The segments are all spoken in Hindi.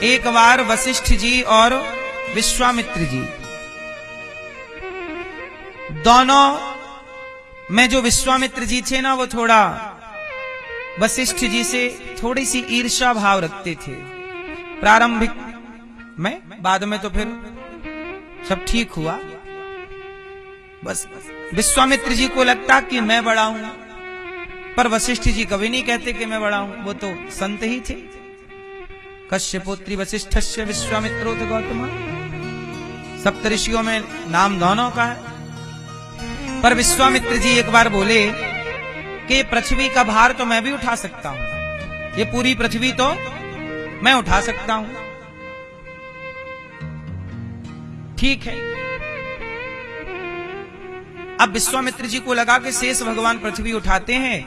एक बार वशिष्ठ जी और विश्वामित्र जी दोनों में जो विश्वामित्र जी थे ना, वो थोड़ा वशिष्ठ जी से थोड़ी सी ईर्ष्या भाव रखते थे प्रारंभिक में। बाद में तो फिर सब ठीक हुआ। बस विश्वामित्र जी को लगता कि मैं बड़ा हूं, पर वशिष्ठ जी कभी नहीं कहते कि मैं बड़ा हूं, वो तो संत ही थे। कश्यपोत्री वशिष्ठस्य विश्वामित्रोथ गौतम, सप्तऋषियों में नाम दोनों का है। पर विश्वामित्र जी एक बार बोले कि पृथ्वी का भार तो मैं भी उठा सकता हूं, ये पूरी पृथ्वी तो मैं उठा सकता हूं। ठीक है। अब विश्वामित्र जी को लगा कि शेष भगवान पृथ्वी उठाते हैं,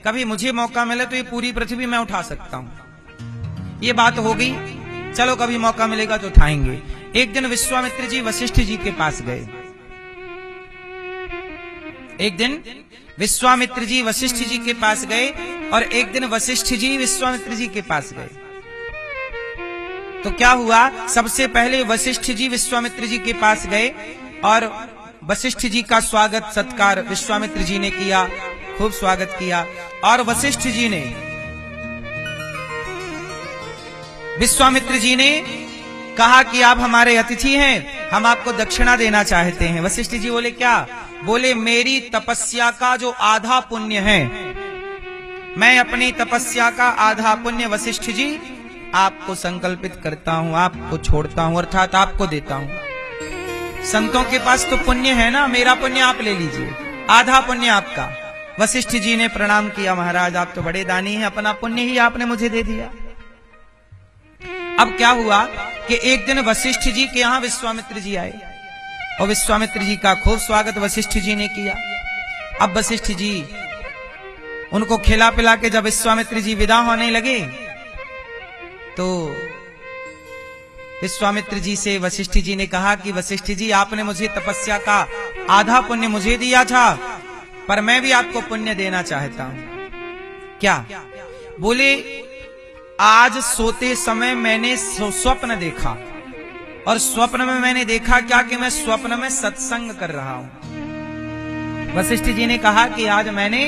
कभी मुझे मौका मिले तो ये पूरी पृथ्वी मैं उठा सकता हूं। ये बात हो गई, चलो कभी मौका मिलेगा तो उठाएंगे। एक दिन विश्वामित्र जी वशिष्ठ जी के पास गए। एक दिन विश्वामित्र जी वशिष्ठ जी के पास गए और एक दिन वशिष्ठ जी विश्वामित्र जी के पास गए। तो क्या हुआ, सबसे पहले वशिष्ठ जी विश्वामित्र जी के पास गए और वशिष्ठ जी का स्वागत सत्कार विश्वामित्र जी ने किया, खूब स्वागत किया। और वशिष्ठ जी ने विश्वामित्र जी ने कहा कि आप हमारे अतिथि हैं, हम आपको दक्षिणा देना चाहते हैं। वशिष्ठ जी बोले क्या? बोले मेरी तपस्या का जो आधा पुण्य है, मैं अपनी तपस्या का आधा पुण्य वशिष्ठ जी आपको संकल्पित करता हूं, आपको छोड़ता हूं, अर्थात आपको देता हूं। संतों के पास तो पुण्य है ना, मेरा पुण्य आप ले लीजिए, आधा पुण्य आपका। वशिष्ठ जी ने प्रणाम किया, महाराज आप तो बड़े दानी हैं, अपना पुण्य ही आपने मुझे दे दिया। अब क्या हुआ कि एक दिन वशिष्ठ जी के यहां विश्वामित्र जी आए और विश्वामित्र जी का खूब स्वागत वशिष्ठ जी ने किया। अब वशिष्ठ जी उनको खिला पिला के जब विश्वामित्र जी विदा होने लगे तो विश्वामित्र जी से वशिष्ठ जी ने कहा कि वशिष्ठ जी आपने मुझे तपस्या का आधा पुण्य मुझे दिया था, पर मैं भी आपको पुण्य देना चाहता हूं। क्या? बोले आज सोते समय मैंने स्वप्न देखा और स्वप्न में मैंने देखा क्या कि मैं स्वप्न में सत्संग कर रहा हूं। वशिष्ठ जी ने कहा कि आज मैंने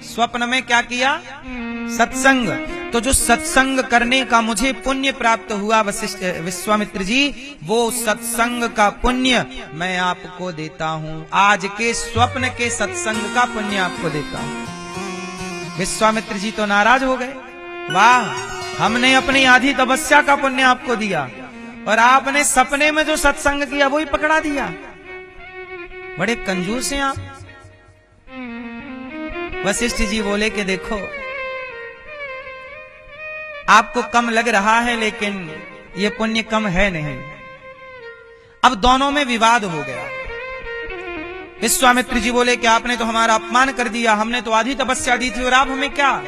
स्वप्न में क्या किया? सत्संग। तो जो सत्संग करने का मुझे पुण्य प्राप्त हुआ विश्वामित्र जी, वो सत्संग का पुण्य मैं आपको देता हूं। आज के स्वप्न के सत्संग का पुण्य आपको देता हूं। विश्वामित्र जी तो नाराज हो गए, वाह हमने अपनी आधी तपस्या का पुण्य आपको दिया और आपने सपने में जो सत्संग किया वो ही पकड़ा दिया। बड़े कंजूस हैं आप। वशिष्ठ जी बोले कि देखो आपको कम लग रहा है, लेकिन ये पुण्य कम है नहीं। अब दोनों में विवाद हो गया। विश्वामित्र जी बोले कि आपने तो हमारा अपमान कर दिया, हमने तो आधी तपस्या दी थी और आप हमें क्या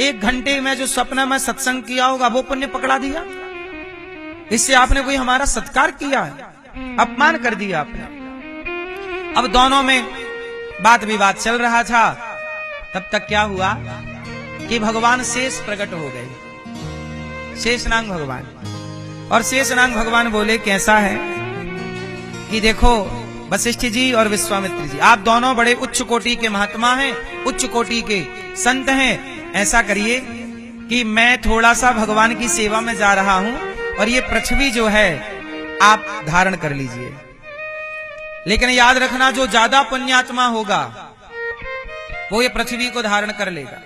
1 घंटे में जो सपना में सत्संग किया होगा वो पुण्य पकड़ा दिया। इससे आपने कोई हमारा सत्कार किया है, अपमान कर दिया आपने। अब दोनों में बात विवाद चल रहा था। तब तक क्या हुआ कि भगवान शेष प्रकट हो गए, शेषनाग भगवान। और शेषनाग भगवान बोले कैसा है कि देखो वशिष्ठ जी और विश्वामित्र जी, आप दोनों बड़े उच्च कोटि के महात्मा हैं, उच्च कोटि के संत हैं। ऐसा करिए कि मैं थोड़ा सा भगवान की सेवा में जा रहा हूं और ये पृथ्वी जो है आप धारण कर लीजिए। लेकिन याद रखना जो ज्यादा पुण्यात्मा होगा वो ये पृथ्वी को धारण कर लेगा।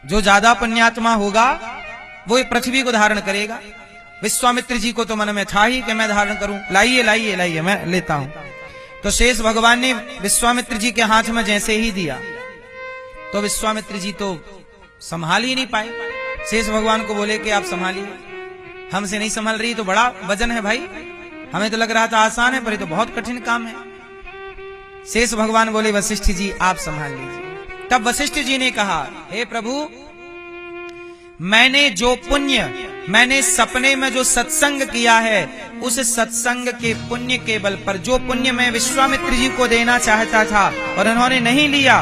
जो ज्यादा पुण्यात्मा होगा वो ये पृथ्वी को धारण करेगा। विश्वामित्र जी को तो मन में था ही कि मैं धारण करूं, लाइए लाइए लाइए मैं लेता हूं। तो शेष भगवान ने विश्वामित्र जी के हाथ में जैसे ही दिया तो विश्वामित्र जी तो संभाल ही नहीं पाए। शेष भगवान को बोले कि आप संभालिए, हमसे नहीं संभल रही, तो बड़ा वजन है भाई, हमें तो लग रहा था आसान है पर ये तो बहुत कठिन काम है। शेष भगवान बोले वशिष्ठ जी आप संभाल लीजिए। तब वशिष्ठ जी ने कहा हे प्रभु, मैंने जो पुण्य, मैंने सपने में जो सत्संग किया है उस सत्संग के पुण्य के बल पर, जो पुण्य मैं विश्वामित्र जी को देना चाहता था और उन्होंने नहीं लिया,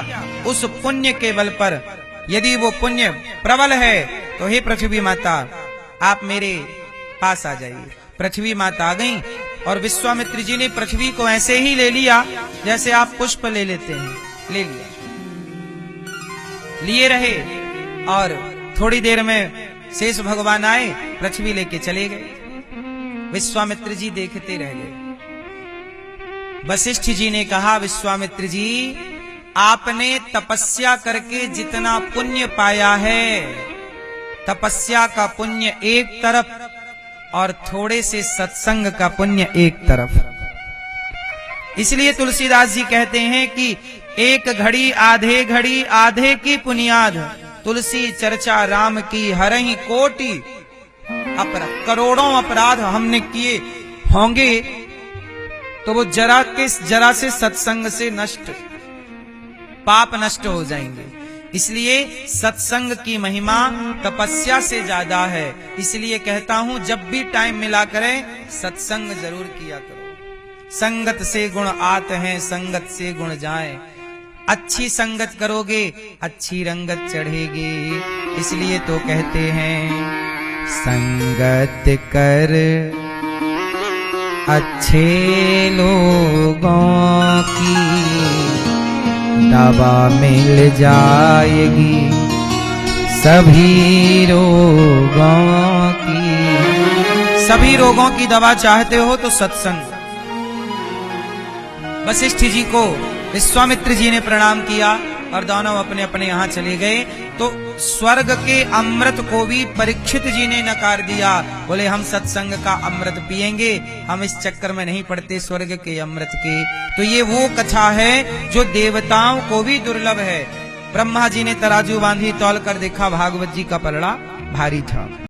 उस पुण्य के बल पर यदि वो पुण्य प्रबल है तो हे पृथ्वी माता आप मेरे पास आ जाइए। पृथ्वी माता आ गई और विश्वामित्र जी ने पृथ्वी को ऐसे ही ले लिया जैसे आप पुष्प ले लेते हैं, ले लिया, लिए रहे और थोड़ी देर में शेष भगवान आए, पृथ्वी लेके चले गए। विश्वामित्र जी देखते रह गए। वशिष्ठ जी ने कहा, विश्वामित्र जी आपने तपस्या करके जितना पुण्य पाया है, तपस्या का पुण्य एक तरफ और थोड़े से सत्संग का पुण्य एक तरफ। इसलिए तुलसीदास जी कहते हैं कि एक घड़ी आधे की पुनियाद, तुलसी चर्चा राम की हरहि कोटि अपराध। करोड़ों अपराध हमने किए होंगे तो वो जरा से सत्संग से नष्ट, पाप नष्ट हो जाएंगे। इसलिए सत्संग की महिमा तपस्या से ज्यादा है। इसलिए कहता हूं जब भी टाइम मिला करें सत्संग जरूर किया करो। संगत से गुण आते हैं, संगत से गुण जाए। अच्छी संगत करोगे अच्छी रंगत चढ़ेगी। इसलिए तो कहते हैं संगत कर अच्छे लोगों की दवा मिल जाएगी सभी रोगों की। सभी रोगों की दवा चाहते हो तो सत्संग। वशिष्ठ जी को विश्वामित्र जी ने प्रणाम किया और दोनों अपने अपने यहाँ चले गए। तो स्वर्ग के अमृत को भी परीक्षित जी ने नकार दिया। बोले हम सत्संग का अमृत पिएंगे, हम इस चक्कर में नहीं पड़ते स्वर्ग के अमृत के। तो ये वो कथा है जो देवताओं को भी दुर्लभ है। ब्रह्मा जी ने तराजू बांधी, तौल कर देखा, भागवत जी का पलड़ा भारी था।